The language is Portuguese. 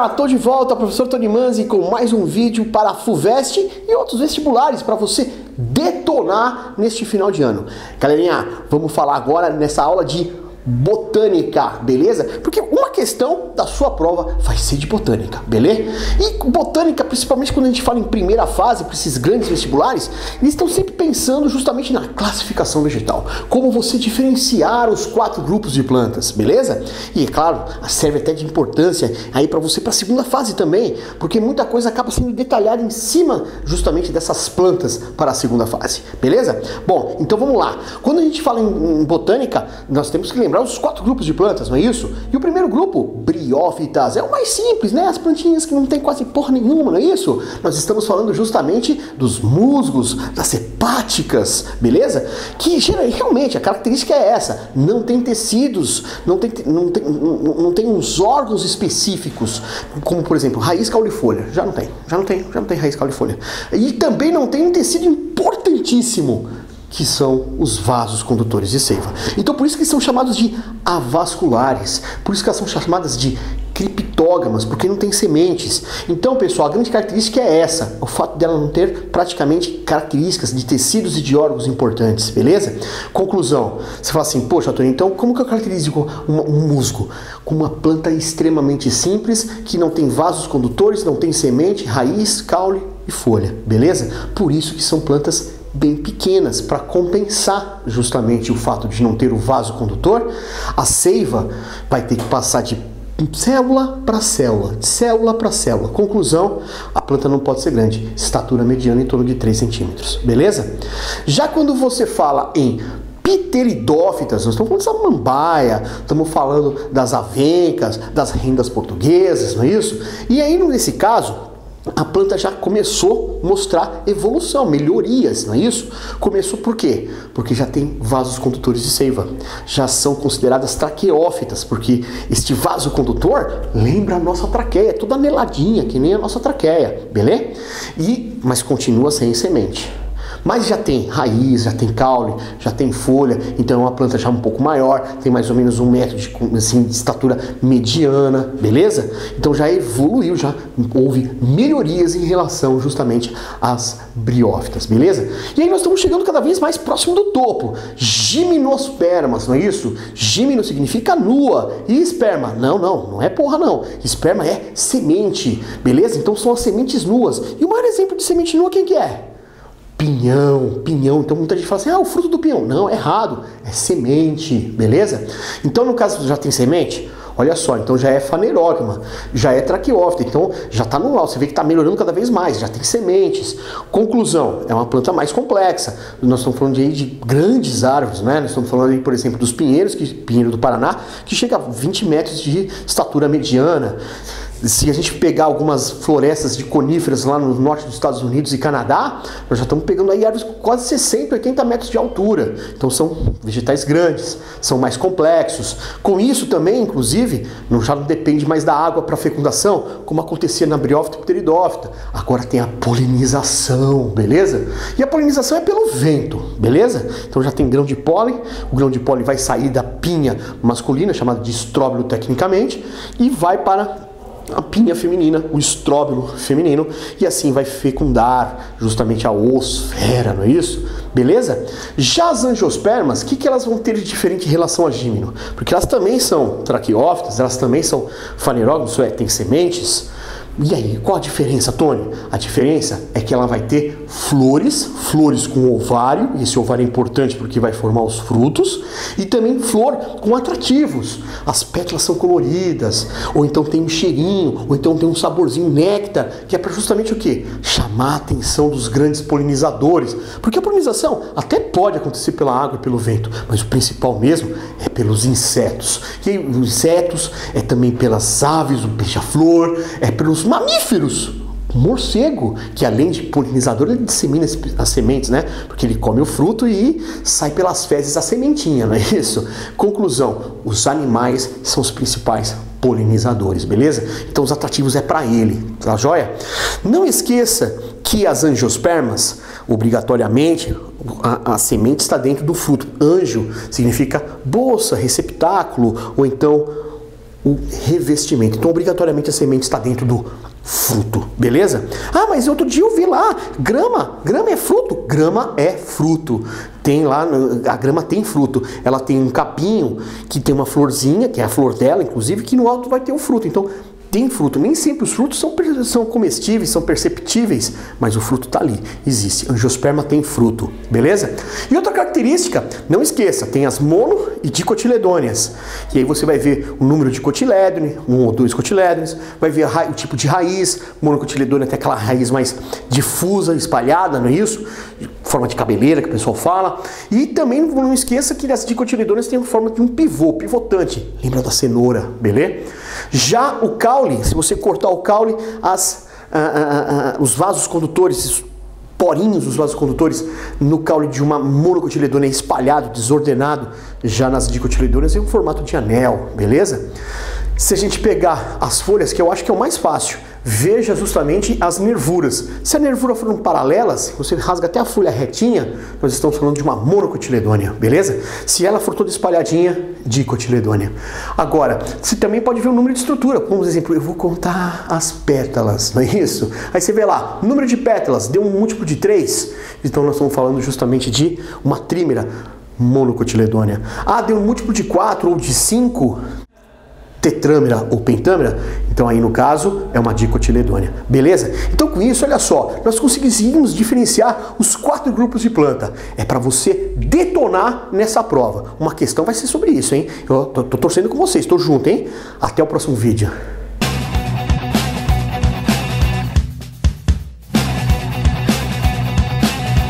galerinha, tô de volta, professor Tony Manzi, com mais um vídeo para a FUVEST e outros vestibulares para você detonar neste final de ano. Galerinha, vamos falar agora nessa aula de botânica, beleza? Porque uma questão da sua prova vai ser de botânica, beleza? E botânica, principalmente quando a gente fala em primeira fase, para esses grandes vestibulares, eles estão sempre pensando justamente na classificação vegetal, como você diferenciar os 4 grupos de plantas, beleza? E é claro, serve até de importância aí para você para a segunda fase também, porque muita coisa acaba sendo detalhada em cima justamente dessas plantas para a segunda fase, beleza? Bom, então vamos lá. Quando a gente fala em botânica, nós temos que lembrar os 4 grupos de plantas, não é isso? E o primeiro grupo, briófitas, é o mais simples, né? As plantinhas que não tem quase porra nenhuma, não é isso? Nós estamos falando justamente dos musgos, das hepáticas, beleza? Que realmente a característica é essa, não tem tecidos, não tem uns órgãos específicos, como por exemplo, raiz, caule e folha. Já não tem raiz, caule e folha. E também não tem um tecido importantíssimo, que são os vasos condutores de seiva. Então por isso que são chamados de avasculares, por isso que elas são chamadas de criptógamas, porque não tem sementes. Então, pessoal, a grande característica é essa, o fato dela não ter praticamente características de tecidos e de órgãos importantes, beleza? Conclusão, você fala assim, poxa, Tony, então como que eu caracterizo um musgo? Com uma planta extremamente simples, que não tem vasos condutores, não tem semente, raiz, caule e folha, beleza? Por isso que são plantas bem pequenas, para compensar justamente o fato de não ter o vaso condutor. A seiva vai ter que passar de célula para célula, de célula para célula. Conclusão, a planta não pode ser grande, estatura mediana em torno de 3 centímetros, beleza? Já quando você fala em pteridófitas, nós estamos falando da samambaia, estamos falando das avencas, das rendas portuguesas, não é isso? E aí, nesse caso, a planta já começou a mostrar evolução, melhorias, não é isso? Começou por quê? Porque já tem vasos condutores de seiva, já são consideradas traqueófitas, porque este vaso condutor lembra a nossa traqueia, toda aneladinha, que nem a nossa traqueia, beleza? Mas continua sem semente. Mas já tem raiz, já tem caule, já tem folha, então é uma planta já um pouco maior, tem mais ou menos 1 metro de estatura mediana, beleza? Então já evoluiu, já houve melhorias em relação justamente às briófitas, beleza? E aí nós estamos chegando cada vez mais próximo do topo, gimnospermas, não é isso? Gimno significa nua, e esperma, não é porra não, esperma é semente, beleza? Então são as sementes nuas, e o maior exemplo de semente nua quem que é? Pinhão. Então muita gente fala assim, o fruto do pinhão. Não, é errado, é semente, beleza? Então no caso já tem semente, olha só, então já é fanerógama, já é traqueófita, então já está no alto, você vê que está melhorando cada vez mais, já tem sementes. Conclusão, é uma planta mais complexa, nós estamos falando de grandes árvores, né? Nós estamos falando aí, por exemplo, dos pinheiros, pinheiro do Paraná, que chega a 20 metros de estatura mediana. Se a gente pegar algumas florestas de coníferas lá no norte dos Estados Unidos e Canadá, nós já estamos pegando aí árvores com quase 60, 80 metros de altura. Então são vegetais grandes, são mais complexos. Com isso também, inclusive, já não depende mais da água para fecundação, como acontecia na briófita e pteridófita. Agora tem a polinização, beleza? E a polinização é pelo vento, beleza? Então já tem grão de pólen, o grão de pólen vai sair da pinha masculina, chamada de estróbilo tecnicamente, e vai para a pinha feminina, o estróbilo feminino, e assim vai fecundar justamente a oosfera, não é isso? Beleza? Já as angiospermas, o que elas vão ter de diferente em relação a gímeno? Porque elas também são traqueófitas, elas também são fanerógamas, isso é, tem sementes. E aí, qual a diferença, Tony? A diferença é que ela vai ter flores com ovário, e esse ovário é importante porque vai formar os frutos, e também flor com atrativos. As pétalas são coloridas, ou então tem um cheirinho, ou então tem um saborzinho néctar, que é para justamente o quê? Chamar a atenção dos grandes polinizadores. Porque a polinização até pode acontecer pela água e pelo vento, mas o principal mesmo é pelos insetos. E aí, os insetos é também pelas aves, o beija-flor, é pelos mamíferos, o morcego, que além de polinizador, ele dissemina as sementes, né? Porque ele come o fruto e sai pelas fezes a sementinha, não é isso? Conclusão, os animais são os principais polinizadores, beleza? Então os atrativos é para ele, tá joia? Não esqueça que as angiospermas, obrigatoriamente, a semente está dentro do fruto. Anjo significa bolsa, receptáculo, ou então o revestimento. Então, obrigatoriamente, a semente está dentro do fruto, beleza? Ah, mas outro dia eu vi lá, grama é fruto? Grama é fruto. Tem lá, a grama tem fruto. Ela tem um capinho que tem uma florzinha, que é a flor dela, inclusive, que no alto vai ter o fruto. Então, tem fruto. Nem sempre os frutos são comestíveis, são perceptíveis, mas o fruto está ali, existe. Angiosperma tem fruto, beleza? E outra característica, não esqueça, tem as mono e dicotiledôneas. E aí você vai ver o número de cotilédone, 1 ou 2 cotilédones, vai ver o tipo de raiz, monocotiledônea tem aquela raiz mais difusa, espalhada, não é isso? Forma de cabeleira que o pessoal fala. E também não esqueça que as dicotiledôneas têm a forma de um pivô, pivotante. Lembra da cenoura, beleza? Já o caule, se você cortar o caule, os vasos condutores, os porinhos dos vasos condutores no caule de uma monocotiledônea é espalhado, desordenado. Já nas dicotiledôneas é um formato de anel, beleza? Se a gente pegar as folhas, que eu acho que é o mais fácil, veja justamente as nervuras. Se a nervura for paralelas, você rasga até a folha retinha, nós estamos falando de uma monocotiledônea, beleza? Se ela for toda espalhadinha, dicotiledônea. Agora, você também pode ver o número de estrutura. Como exemplo, eu vou contar as pétalas, não é isso? Aí você vê lá, número de pétalas, deu um múltiplo de 3, então nós estamos falando justamente de uma trímera monocotiledônea. Ah, deu um múltiplo de 4 ou de 5, tetrâmera ou pentâmera, então aí no caso é uma dicotiledônea, beleza? Então com isso, olha só, nós conseguimos diferenciar os 4 grupos de planta. É para você detonar nessa prova. Uma questão vai ser sobre isso, hein? Eu tô torcendo com vocês, tô junto, hein? Até o próximo vídeo.